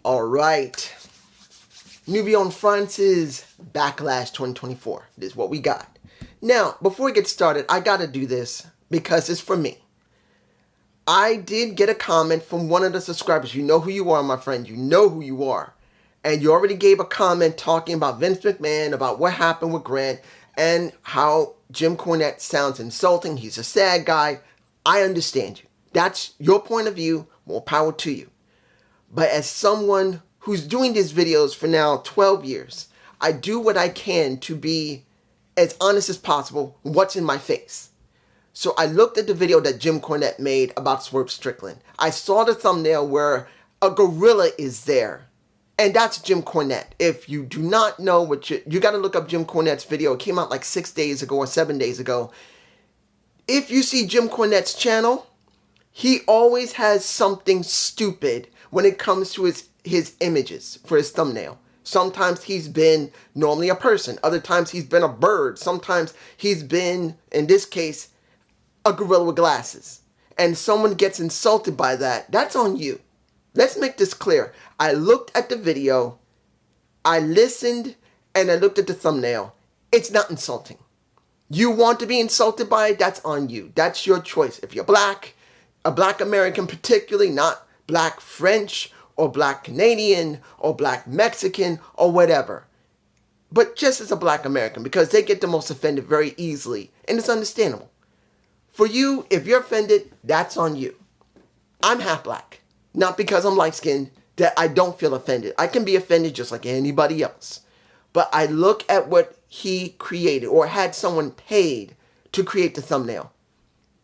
All right. WWE France's Backlash 2024. This is what we got. Now, before we get started, I gotta do this because it's for me. I did get a comment from one of the subscribers. You know who you are, my friend. You know who you are. And you already gave a comment talking about Vince McMahon, about what happened with Grant, and how Jim Cornette sounds insulting. He's a sad guy. I understand you. That's your point of view. More power to you. But as someone who's doing these videos for now 12 years, I do what I can to be as honest as possible what's in my face. So I looked at the video that Jim Cornette made about Swerve Strickland. I saw the thumbnail where a gorilla is there. And that's Jim Cornette. If you do not know what you got to look up Jim Cornette's video. It came out like 6 days ago or 7 days ago. If you see Jim Cornette's channel, he always has something stupid when it comes to his images for his thumbnail. Sometimes he's been normally a person. Other times he's been a bird. Sometimes he's been, in this case, a gorilla with glasses. And someone gets insulted by that. That's on you. Let's make this clear. I looked at the video, I listened, and I looked at the thumbnail. It's not insulting. You want to be insulted by it, that's on you. That's your choice. If you're black, a black American particularly, not black French or black Canadian or black Mexican or whatever. But just as a black American, because they get the most offended very easily, and it's understandable. For you, if you're offended, that's on you. I'm half black. Not because I'm light-skinned that I don't feel offended. I can be offended just like anybody else. But I look at what he created or had someone paid to create the thumbnail.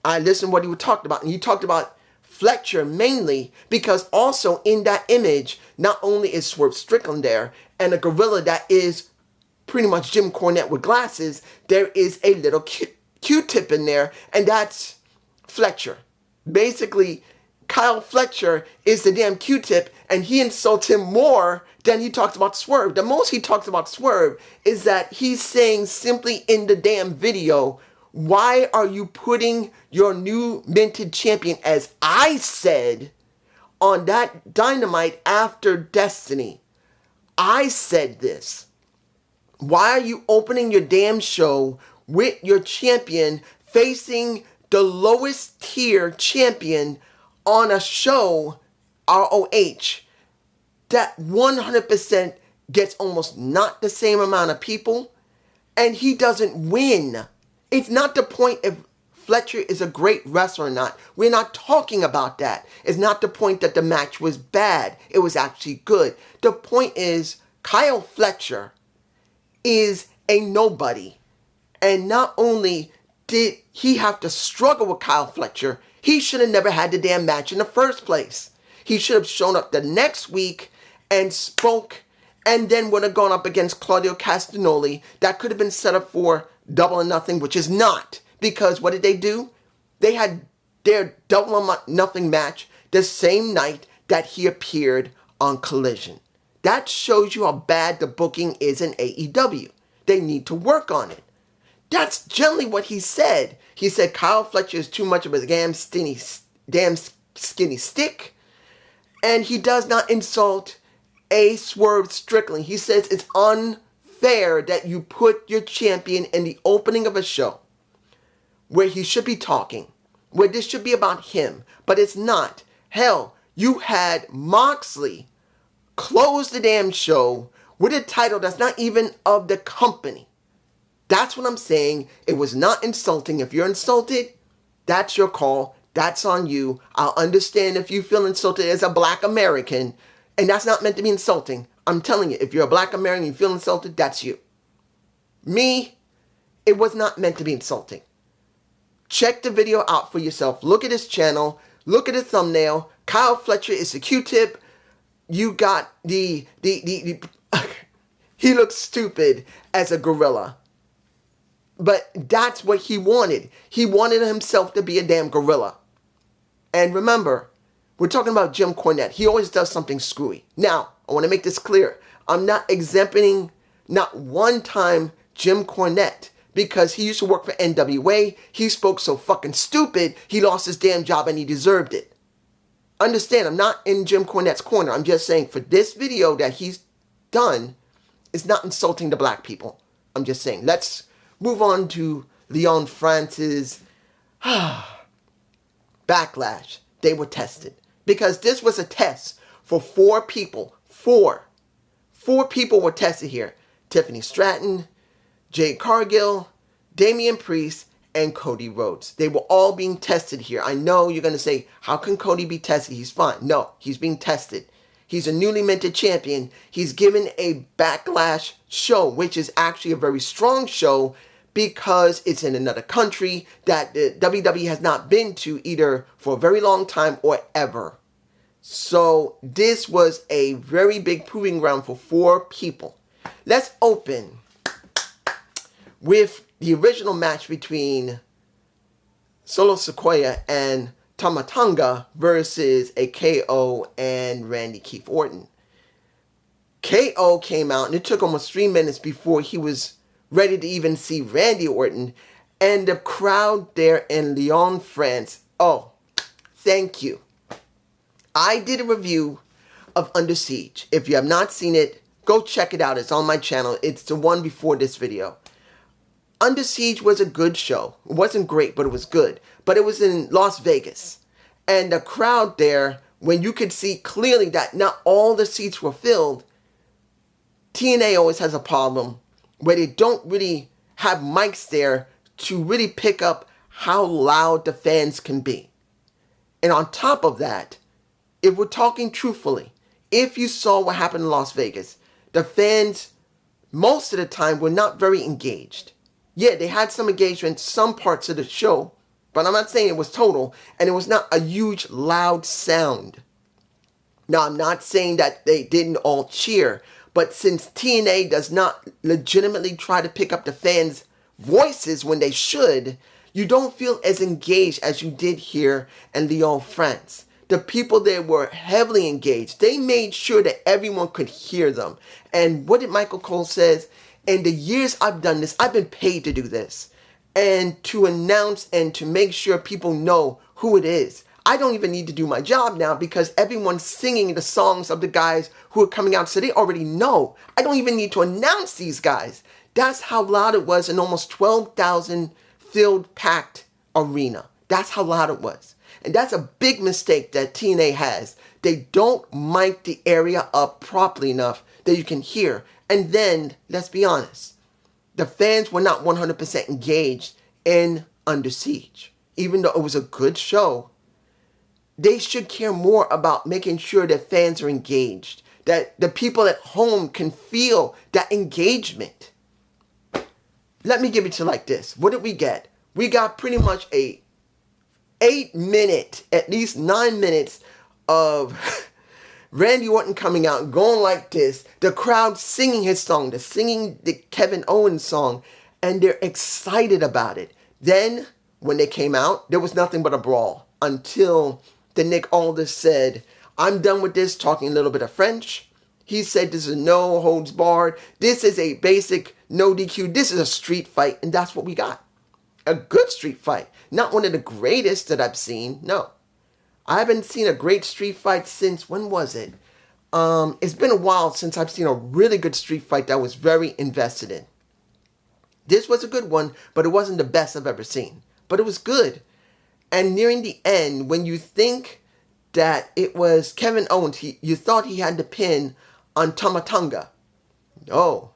I listened to what he talked about. And he talked about Fletcher mainly because also in that image, not only is Swerve Strickland there and a gorilla that is pretty much Jim Cornette with glasses, there is a little Q-tip in there, and that's Fletcher. Basically, Kyle Fletcher is the damn Q-tip, and he insults him more than he talks about Swerve. The most he talks about Swerve is that he's saying simply in the damn video, why are you putting your new minted champion, as I said, on that Dynamite after Destiny? I said this. Why are you opening your damn show with your champion facing the lowest tier champion on a show, ROH, that 100% gets almost not the same amount of people, and he doesn't win? It's not the point if Fletcher is a great wrestler or not. We're not talking about that. It's not the point that the match was bad. It was actually good. The point is, Kyle Fletcher is a nobody. And not only did he have to struggle with Kyle Fletcher, he should have never had the damn match in the first place. He should have shown up the next week and spoke, and then would have gone up against Claudio Castagnoli. That could have been set up for Double or Nothing, which is not. Because what did they do? They had their Double or Nothing match the same night that he appeared on Collision. That shows you how bad the booking is in AEW. They need to work on it. That's generally what he said. He said Kyle Fletcher is too much of a damn skinny stick. And he does not insult a Swerve Strickland. He says it's unfair that you put your champion in the opening of a show where he should be talking, where this should be about him. But it's not. Hell, you had Moxley close the damn show with a title that's not even of the company. That's what I'm saying. It was not insulting. If you're insulted, that's your call. That's on you. I'll understand if you feel insulted as a black American. And that's not meant to be insulting. I'm telling you, if you're a black American and you feel insulted, that's you. Me, it was not meant to be insulting. Check the video out for yourself. Look at his channel. Look at his thumbnail. Kyle Fletcher is the Q-tip. You got the he looks stupid as a gorilla. But that's what he wanted. He wanted himself to be a damn gorilla. And remember, we're talking about Jim Cornette. He always does something screwy. Now, I want to make this clear. I'm not exempting not one time Jim Cornette because he used to work for NWA. He spoke so fucking stupid, he lost his damn job and he deserved it. Understand, I'm not in Jim Cornette's corner. I'm just saying for this video that he's done, it's not insulting the black people. I'm just saying. Let's move on to Leon France's Backlash. They were tested. Because this was a test for 4 people. 4 people were tested here. Tiffany Stratton, Jade Cargill, Damian Priest, and Cody Rhodes. They were all being tested here. I know you're going to say, how can Cody be tested? He's fine. No, he's being tested. He's a newly minted champion. He's given a Backlash show, which is actually a very strong show because it's in another country that the WWE has not been to either for a very long time or ever. So this was a very big proving ground for 4 people. Let's open with the original match between Solo Sikoa and Tama Tonga versus a KO and Randy Keith Orton. KO came out and it took almost 3 minutes before he was ready to even see Randy Orton. And the crowd there in Lyon, France, oh, thank you. I did a review of Under Siege. If you have not seen it, go check it out. It's on my channel. It's the one before this video. Under Siege was a good show. It wasn't great, but it was good. But it was in Las Vegas. And the crowd there, when you could see clearly that not all the seats were filled, TNA always has a problem where they don't really have mics there to really pick up how loud the fans can be. And on top of that, if we're talking truthfully, if you saw what happened in Las Vegas, the fans, most of the time, were not very engaged. Yeah, they had some engagement, some parts of the show, but I'm not saying it was total, and it was not a huge, loud sound. Now, I'm not saying that they didn't all cheer, but since TNA does not legitimately try to pick up the fans' voices when they should, you don't feel as engaged as you did here in Lyon, France. The people there were heavily engaged. They made sure that everyone could hear them. And what did Michael Cole says? In the years I've done this, I've been paid to do this. And to announce and to make sure people know who it is. I don't even need to do my job now because everyone's singing the songs of the guys who are coming out. So they already know. I don't even need to announce these guys. That's how loud it was in almost 12,000 filled, packed arena. That's how loud it was. And that's a big mistake that TNA has. They don't mic the area up properly enough that you can hear. And then, let's be honest, the fans were not 100% engaged in Under Siege. Even though it was a good show, they should care more about making sure that fans are engaged. That the people at home can feel that engagement. Let me give it to you like this. What did we get? We got pretty much a 8-minute, at least 9 minutes of Randy Orton coming out, going like this, the crowd singing his song, they're singing the Kevin Owens song, and they're excited about it. Then, when they came out, there was nothing but a brawl until the Nick Aldis said, I'm done with this, talking a little bit of French. He said this is no holds barred. This is a basic no DQ. This is a street fight, and that's what we got. A good street fight. Not one of the greatest that I've seen. No. I haven't seen a great street fight since, when was it? It's been a while since I've seen a really good street fight that I was very invested in. This was a good one, but it wasn't the best I've ever seen. But it was good. And nearing the end, when you think that it was Kevin Owens, you thought he had the pin on Tama Tonga. No.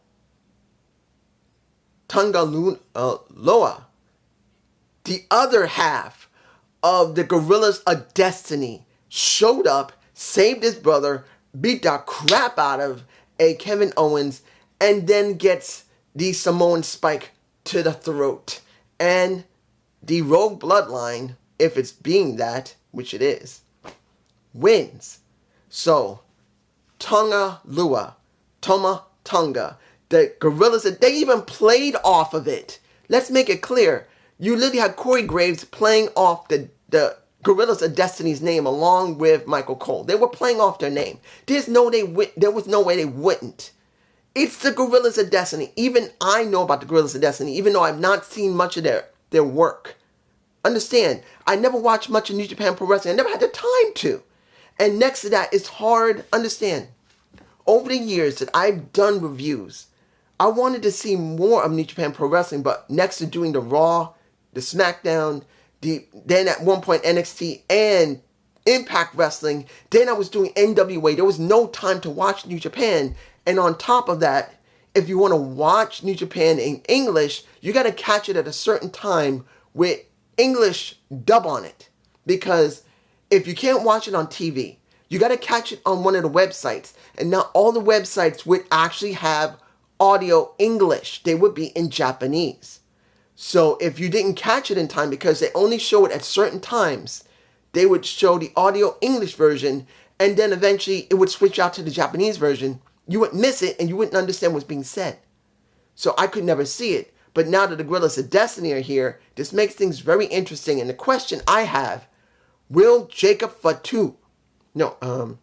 Tonga Loa. The other half of the Gorillas of Destiny showed up, saved his brother, beat the crap out of a Kevin Owens, and then gets the Samoan spike to the throat. And the Rogue Bloodline, if it's being that, which it is, wins. So, Tonga Lua, Tama Tonga, the Gorillas, they even played off of it. Let's make it clear. You literally had Corey Graves playing off the Gorillas of Destiny's name along with Michael Cole. They were playing off their name. There was no way they wouldn't. It's the Gorillas of Destiny. Even I know about the Gorillas of Destiny, even though I've not seen much of their work. Understand, I never watched much of New Japan Pro Wrestling. I never had the time to. And next to that, it's hard, understand, over the years that I've done reviews, I wanted to see more of New Japan Pro Wrestling, but next to doing the Raw, the SmackDown, then at one point NXT and Impact Wrestling, then I was doing NWA. There was no time to watch New Japan. And on top of that, if you want to watch New Japan in English, you got to catch it at a certain time with English dub on it. Because if you can't watch it on TV, you got to catch it on one of the websites. And not all the websites would actually have audio English. They would be in Japanese. So if you didn't catch it in time, because they only show it at certain times, they would show the audio English version, and then eventually it would switch out to the Japanese version. You would miss it, and you wouldn't understand what's being said. So I could never see it. But now that the Gorillas of Destiny are here, this makes things very interesting. And the question I have, will Jacob Fatu, will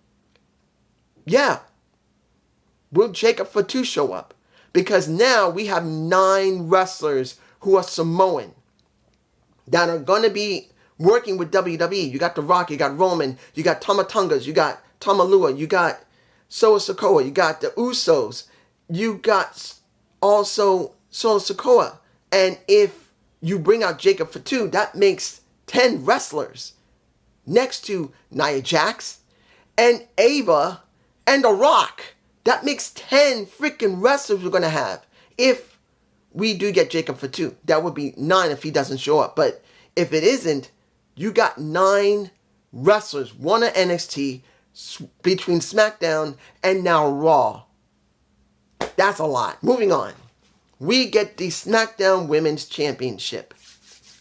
Jacob Fatu show up? Because now we have 9 wrestlers who are Samoan that are going to be working with WWE. You got The Rock, you got Roman, you got Tama Tongas, you got Tamalua, you got Solo Sikoa, you got the Usos, you got also Solo Sikoa. And if you bring out Jacob Fatu, that makes 10 wrestlers next to Nia Jax and Ava and The Rock. That makes 10 freaking wrestlers we're going to have. If we do get Jacob Fatu, that would be 9 if he doesn't show up. But if it isn't, you got 9 wrestlers, one at NXT, between SmackDown and now Raw. That's a lot. Moving on. We get the SmackDown Women's Championship.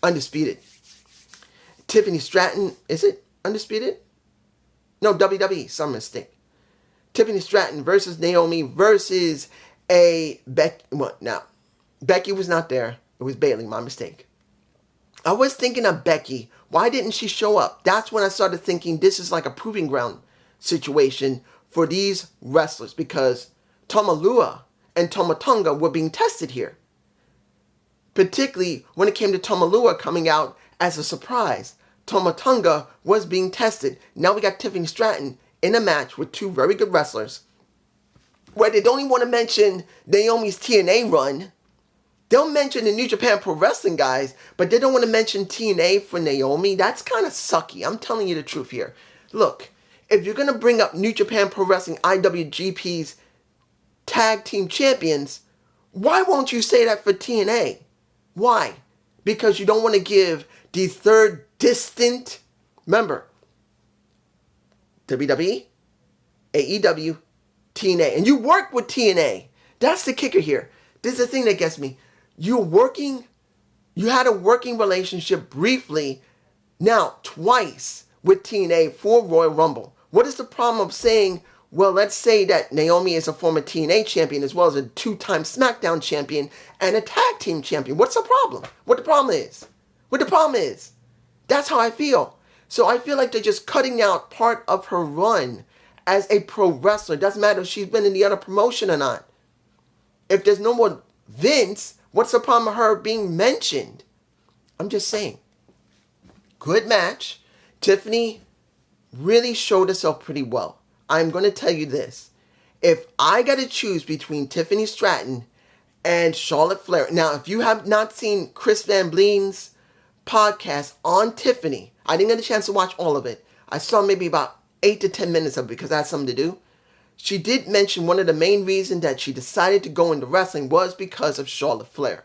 Undisputed. Tiffany Stratton, is it undisputed? No, WWE, some mistake. Tiffany Stratton versus Naomi versus Becky. Now, Becky was not there. It was Bayley, my mistake. I was thinking of Becky. Why didn't she show up? That's when I started thinking this is like a proving ground situation for these wrestlers, because Tamalua and Tama Tonga were being tested here. Particularly when it came to Tamalua coming out as a surprise. Tama Tonga was being tested. Now we got Tiffany Stratton in a match with 2 very good wrestlers, where they don't even want to mention Naomi's TNA run. They'll mention the New Japan Pro Wrestling guys, but they don't want to mention TNA for Naomi. That's kind of sucky. I'm telling you the truth here. Look, if you're going to bring up New Japan Pro Wrestling IWGP's tag team champions, why won't you say that for TNA? Why? Because you don't want to give the third distant, remember, WWE, AEW, TNA. And you work with TNA. That's the kicker here. This is the thing that gets me. You had a working relationship briefly, now twice, with TNA for Royal Rumble. What is the problem of saying, well, let's say that Naomi is a former TNA champion as well as a 2-time SmackDown champion and a tag team champion? What's the problem? What the problem is? That's how I feel. So I feel like they're just cutting out part of her run as a pro wrestler. It doesn't matter if she's been in the other promotion or not. If there's no more Vince, what's the problem with her being mentioned? I'm just saying. Good match. Tiffany really showed herself pretty well. I'm going to tell you this. If I got to choose between Tiffany Stratton and Charlotte Flair. Now, if you have not seen Chris Van Vlien's podcast on Tiffany, I didn't get a chance to watch all of it. I saw maybe about 8 to 10 minutes of it because I had something to do. She did mention one of the main reasons that she decided to go into wrestling was because of Charlotte Flair.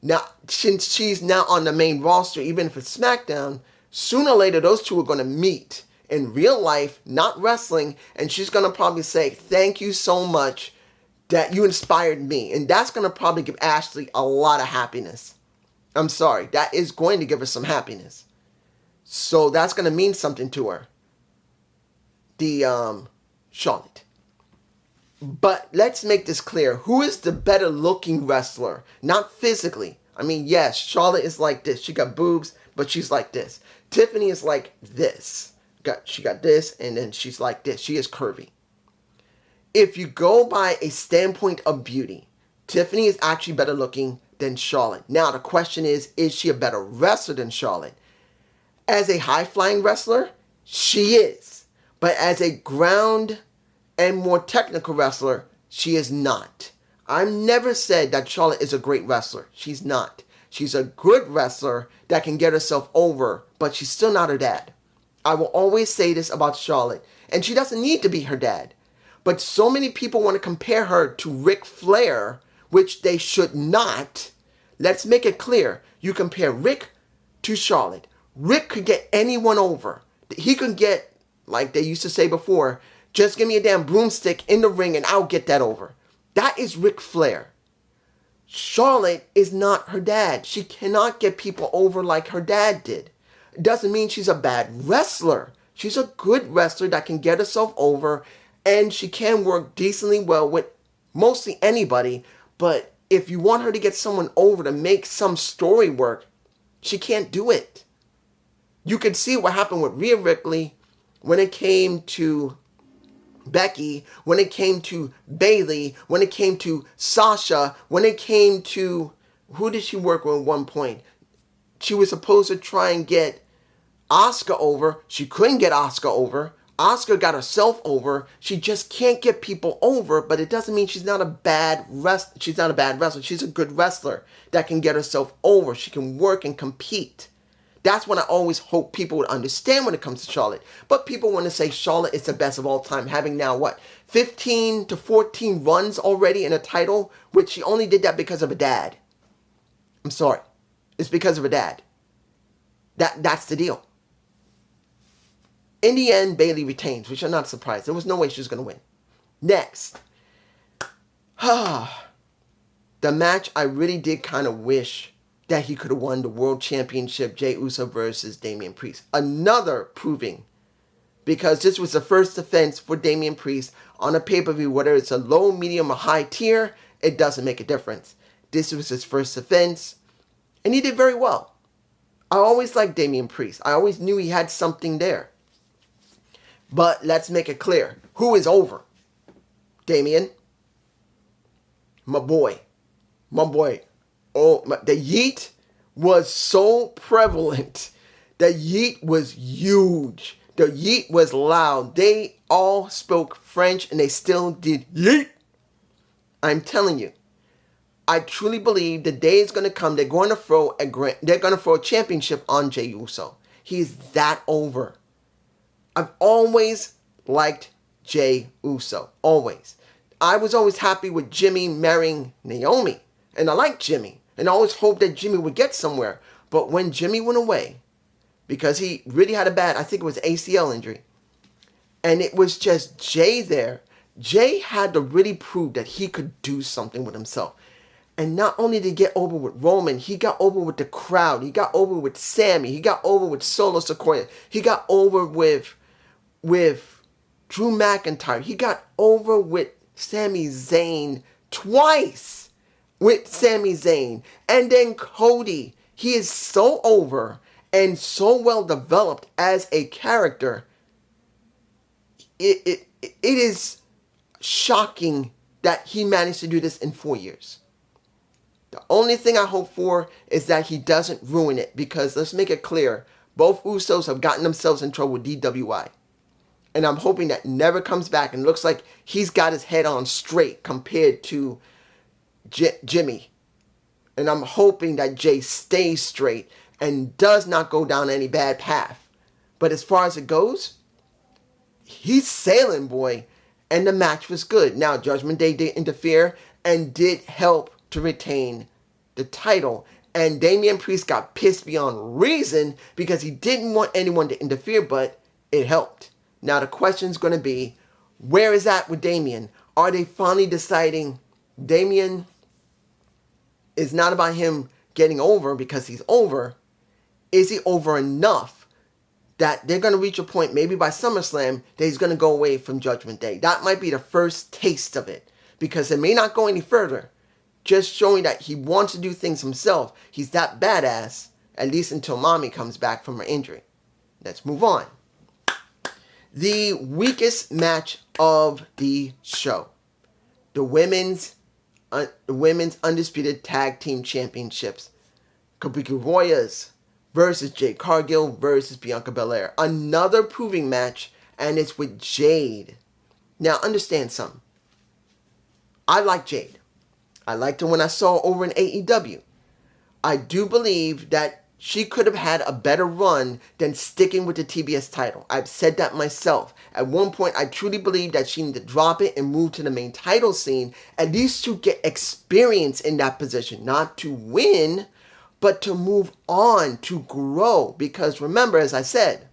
Now, since she's now on the main roster, even if it's SmackDown, sooner or later those two are going to meet in real life, not wrestling, and she's going to probably say, thank you so much that you inspired me. And that's going to probably give Ashley a lot of happiness. I'm sorry, that is going to give her some happiness. So that's going to mean something to her. Charlotte. But let's make this clear. Who is the better looking wrestler? Not physically. I mean, yes, Charlotte is like this. She got boobs, but she's like this. Tiffany is like this. She got this, and then she's like this. She is curvy. If you go by a standpoint of beauty, Tiffany is actually better looking than Charlotte. Now, the question is she a better wrestler than Charlotte? As a high-flying wrestler, she is. But as a ground and more technical wrestler, she is not. I've never said that Charlotte is a great wrestler. She's not. She's a good wrestler that can get herself over, but she's still not her dad. I will always say this about Charlotte, and she doesn't need to be her dad. But so many people want to compare her to Ric Flair, which they should not. Let's make it clear. You compare Ric to Charlotte. Ric could get anyone over. He could get, like they used to say before, just give me a damn broomstick in the ring and I'll get that over. That is Ric Flair. Charlotte is not her dad. She cannot get people over like her dad did. It doesn't mean she's a bad wrestler. She's a good wrestler that can get herself over, and she can work decently well with mostly anybody. But if you want her to get someone over to make some story work, she can't do it. You could see what happened with Rhea Ripley when it came to Becky, when it came to Bayley, when it came to Sasha, when it came to, who did she work with at one point? She was supposed to try and get Asuka over. She couldn't get Asuka over. Asuka got herself over. She just can't get people over, but it doesn't mean she's not a bad wrestler. She's not a bad wrestler. She's a good wrestler that can get herself over. She can work and compete. That's what I always hope people would understand when it comes to Charlotte. But people want to say Charlotte is the best of all time, having now, 15 to 14 runs already in a title, which she only did that because of a dad. I'm sorry. It's because of a dad. That's the deal. In the end, Bayley retains, which I'm not surprised. There was no way she was going to win. Next. The match I really did kind of wish that he could have won the World Championship, Jey Uso versus Damian Priest. Another proving, because this was the first defense for Damian Priest on a pay-per-view, whether it's a low, medium, or high tier, it doesn't make a difference. This was his first defense, and he did very well. I always liked Damian Priest. I always knew he had something there. But let's make it clear. Who is over? Damian. My boy. Oh, the yeet was so prevalent. The yeet was huge. The yeet was loud. They all spoke French and they still did yeet. I'm telling you. I truly believe the day is going to come. They're going to throw a championship on Jey Uso. He's that over. I've always liked Jey Uso. Always. I was always happy with Jimmy marrying Naomi. And I liked Jimmy. And I always hoped that Jimmy would get somewhere. But when Jimmy went away, because he really had a bad, I think it was ACL injury, and it was just Jey there, Jey had to really prove that he could do something with himself. And not only did he get over with Roman, he got over with the crowd. He got over with Sammy. He got over with Solo Sikoa. He got over with Drew McIntyre. He got over with Sami Zayn twice. With Sami Zayn. And then Cody. He is so over and so well developed as a character. It is shocking that he managed to do this in 4 years. The only thing I hope for is that he doesn't ruin it, because let's make it clear, both Usos have gotten themselves in trouble with DWI. And I'm hoping that never comes back, and looks like he's got his head on straight compared to Jimmy. And I'm hoping that Jey stays straight and does not go down any bad path. But as far as it goes, he's sailing, boy. And the match was good. Now, Judgment Day did interfere and did help to retain the title. And Damian Priest got pissed beyond reason because he didn't want anyone to interfere, but it helped. Now, the question's going to be, where is that with Damian? Are they finally deciding Damian is not about him getting over because he's over? Is he over enough that they're going to reach a point, maybe by SummerSlam, that he's going to go away from Judgment Day? That might be the first taste of it, because it may not go any further. Just showing that he wants to do things himself. He's that badass, at least until Mommy comes back from her injury. Let's move on. The weakest match of the show. The women's Undisputed Tag Team Championships. Kabuki Warriors versus Jade Cargill versus Bianca Belair. Another proving match and it's with Jade. Now, understand something. I like Jade. I liked her when I saw her over in AEW. I do believe that she could have had a better run than sticking with the TBS title. I've said that myself. At one point, I truly believed that she needed to drop it and move to the main title scene, at least to get experience in that position. Not to win, but to move on, to grow. Because remember, as I said,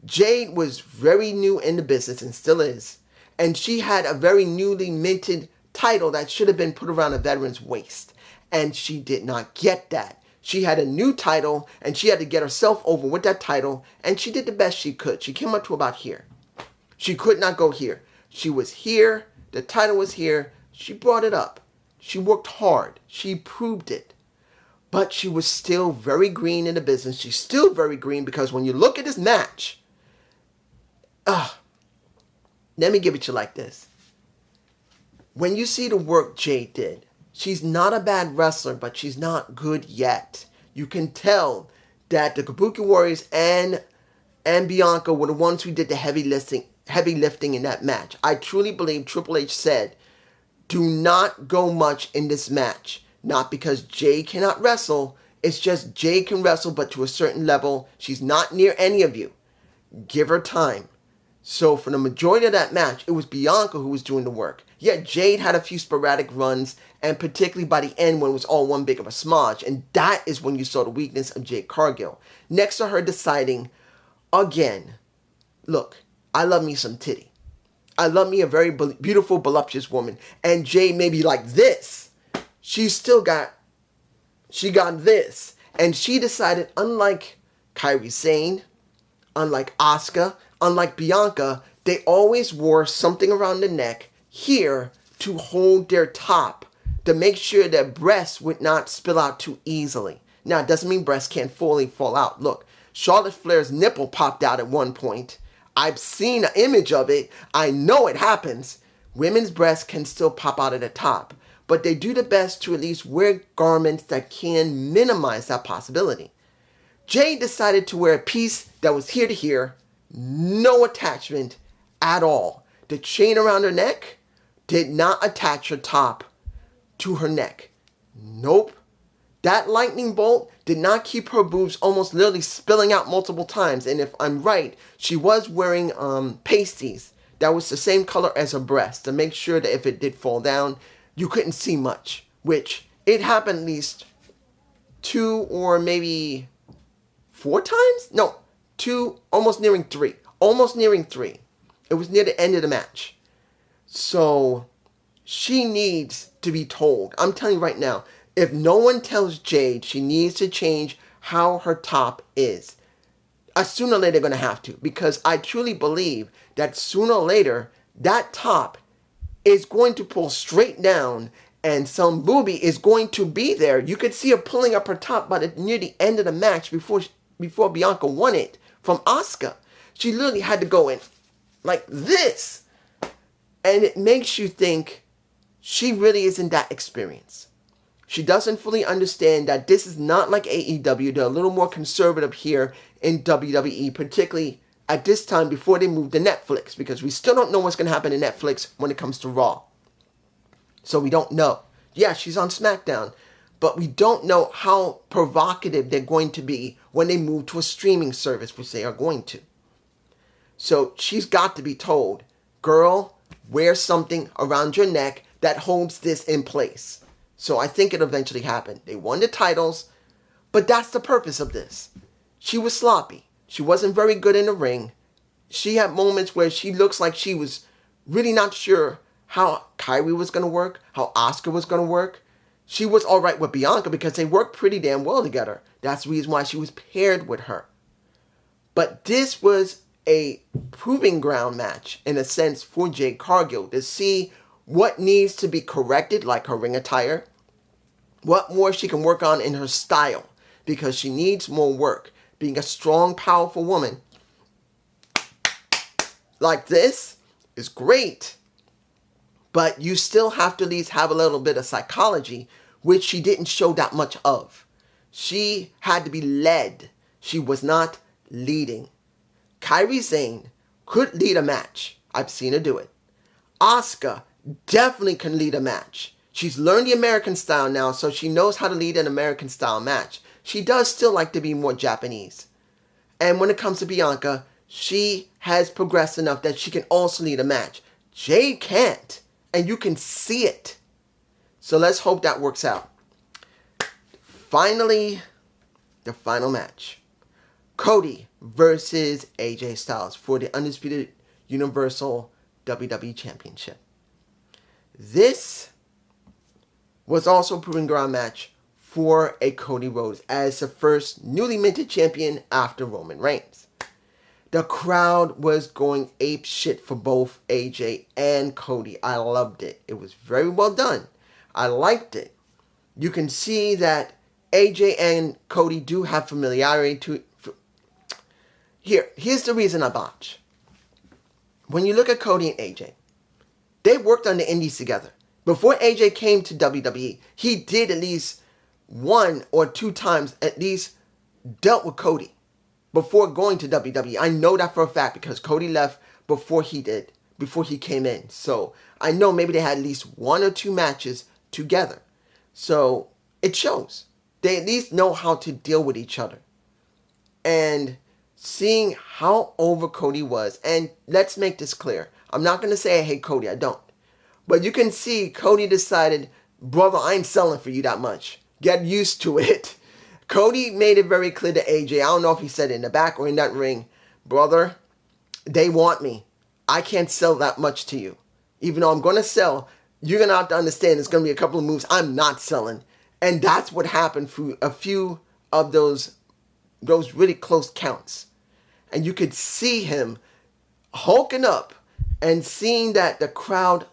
Jade was very new in the business and still is. And she had a very newly minted title that should have been put around a veteran's waist. And she did not get that. She had a new title and she had to get herself over with that title, and she did the best she could. She came up to about here. She could not go here. She was here. The title was here. She brought it up. She worked hard. She proved it. But she was still very green in the business. She's still very green because when you look at this match, let me give it to you like this. When you see the work Jade did, she's not a bad wrestler, but she's not good yet. You can tell that the Kabuki Warriors and Bianca were the ones who did the heavy lifting in that match. I truly believe Triple H said, do not go much in this match. Not because Jade cannot wrestle. It's just Jade can wrestle, but to a certain level. She's not near any of you. Give her time. So for the majority of that match, it was Bianca who was doing the work. Yeah, Jade had a few sporadic runs, and particularly by the end when it was all one big of a smudge. And that is when you saw the weakness of Jade Cargill. Next to her deciding, again, look, I love me some titty. I love me a very beautiful, voluptuous woman. And Jade may be like this. She got this. And she decided, unlike Kairi Sane, unlike Asuka, unlike Bianca, they always wore something around the neck here to hold their top, to make sure that breasts would not spill out too easily. Now, it doesn't mean breasts can't fully fall out. Look, Charlotte Flair's nipple popped out at one point. I've seen an image of it. I know it happens. Women's breasts can still pop out at the top, but they do the best to at least wear garments that can minimize that possibility. Jade decided to wear a piece that was here to here, no attachment at all. The chain around her neck did not attach her top to her neck. Nope. That lightning bolt did not keep her boobs almost literally spilling out multiple times. And if I'm right, she was wearing pasties that was the same color as her breast to make sure that if it did fall down, you couldn't see much. Which, it happened at least 2 or maybe 4 times? No, 2, almost nearing 3. Almost nearing 3. It was near the end of the match. So, she needs to be told. I'm telling you right now, if no one tells Jade she needs to change how her top is, sooner or later they're going to have to. Because I truly believe that sooner or later, that top is going to pull straight down and some booby is going to be there. You could see her pulling up her top near the end of the match before Bianca won it from Asuka. She literally had to go in like this. And it makes you think she really isn't that experienced. She doesn't fully understand that this is not like AEW. They're a little more conservative here in WWE, particularly at this time before they move to Netflix, because we still don't know what's going to happen to Netflix when it comes to Raw. So we don't know. Yeah, she's on SmackDown, but we don't know how provocative they're going to be when they move to a streaming service, which they are going to. So she's got to be told, girl, wear something around your neck that holds this in place. So I think it'll eventually happen. They won the titles, but that's the purpose of this. She was sloppy. She wasn't very good in the ring. She had moments where she looks like she was really not sure how Kairi was going to work, how Asuka was going to work. She was all right with Bianca because they worked pretty damn well together. That's the reason why she was paired with her. But this was a proving ground match, in a sense, for Jade Cargill to see what needs to be corrected, like her ring attire, what more she can work on in her style, because she needs more work. Being a strong, powerful woman like this is great, but you still have to at least have a little bit of psychology, which she didn't show that much of. She had to be led. She was not leading. Kairi Sane could lead a match. I've seen her do it. Asuka definitely can lead a match. She's learned the American style now, so she knows how to lead an American style match. She does still like to be more Japanese. And when it comes to Bianca, she has progressed enough that she can also lead a match. Jade can't, and you can see it. So let's hope that works out. Finally, the final match. Cody versus AJ Styles for the Undisputed Universal WWE Championship. This was also a proving ground match for a Cody Rhodes as the first newly minted champion after Roman Reigns. The crowd was going ape shit for both AJ and Cody. I loved it. It was very well done. I liked it. You can see that AJ and Cody do have familiarity to... Here's the reason I botch. When you look at Cody and AJ, they worked on the indies together. Before AJ came to WWE, he did at least 1 or 2 times at least dealt with Cody before going to WWE. I know that for a fact because Cody left before he came in. So I know maybe they had at least 1 or 2 matches together. So it shows. They at least know how to deal with each other. And seeing how over Cody was, and let's make this clear. I'm not going to say I hate Cody, I don't. But you can see Cody decided, brother, I ain't selling for you that much. Get used to it. Cody made it very clear to AJ, I don't know if he said it in the back or in that ring, brother, they want me. I can't sell that much to you. Even though I'm going to sell, you're going to have to understand there's going to be a couple of moves I'm not selling. And that's what happened for a few of those really close counts. And you could see him hulking up and seeing that the crowd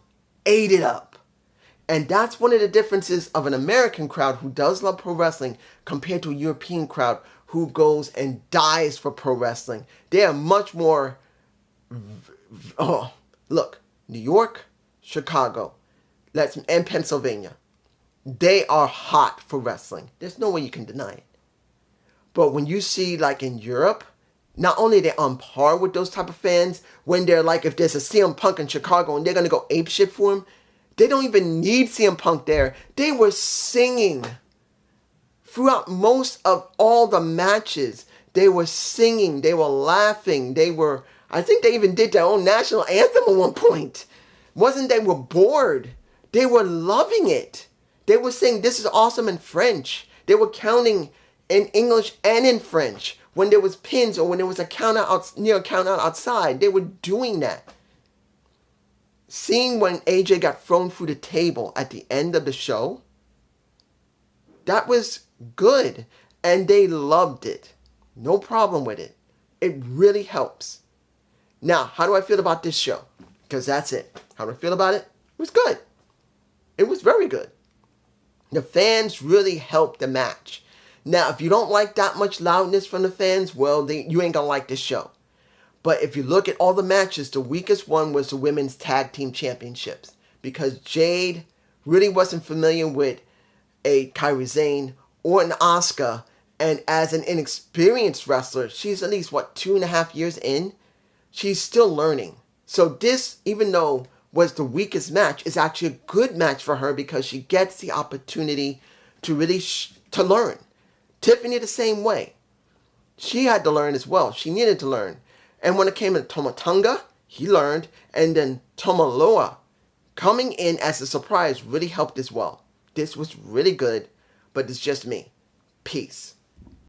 ate it up. And that's one of the differences of an American crowd who does love pro wrestling compared to a European crowd who goes and dies for pro wrestling. They are much more... look, New York, Chicago, and Pennsylvania. They are hot for wrestling. There's no way you can deny it. But when you see, like in Europe, not only are they on par with those type of fans, when they're like, if there's a CM Punk in Chicago and they're going to go ape shit for him, they don't even need CM Punk there. They were singing throughout most of all the matches. They were singing. They were laughing. I think they even did their own national anthem at one point. Wasn't they were bored. They were loving it. They were saying, this is awesome in French. They were counting in English and in French. When there was pins or when there was a count out outside, they were doing that. Seeing when AJ got thrown through the table at the end of the show, that was good. And they loved it. No problem with it. It really helps. Now, how do I feel about this show? Because that's it. How do I feel about it? It was good. It was very good. The fans really helped the match. Now, if you don't like that much loudness from the fans, well, you ain't gonna like this show. But if you look at all the matches, the weakest one was the Women's Tag Team Championships. Because Jade really wasn't familiar with a Kairi Sane or an Asuka. And as an inexperienced wrestler, she's at least, 2.5 years in? She's still learning. So this, even though was the weakest match, is actually a good match for her because she gets the opportunity to really to learn. Tiffany the same way. She had to learn as well. She needed to learn. And when it came to Tama Tonga, he learned. And then Tomaloa coming in as a surprise really helped as well. This was really good, but it's just me. Peace.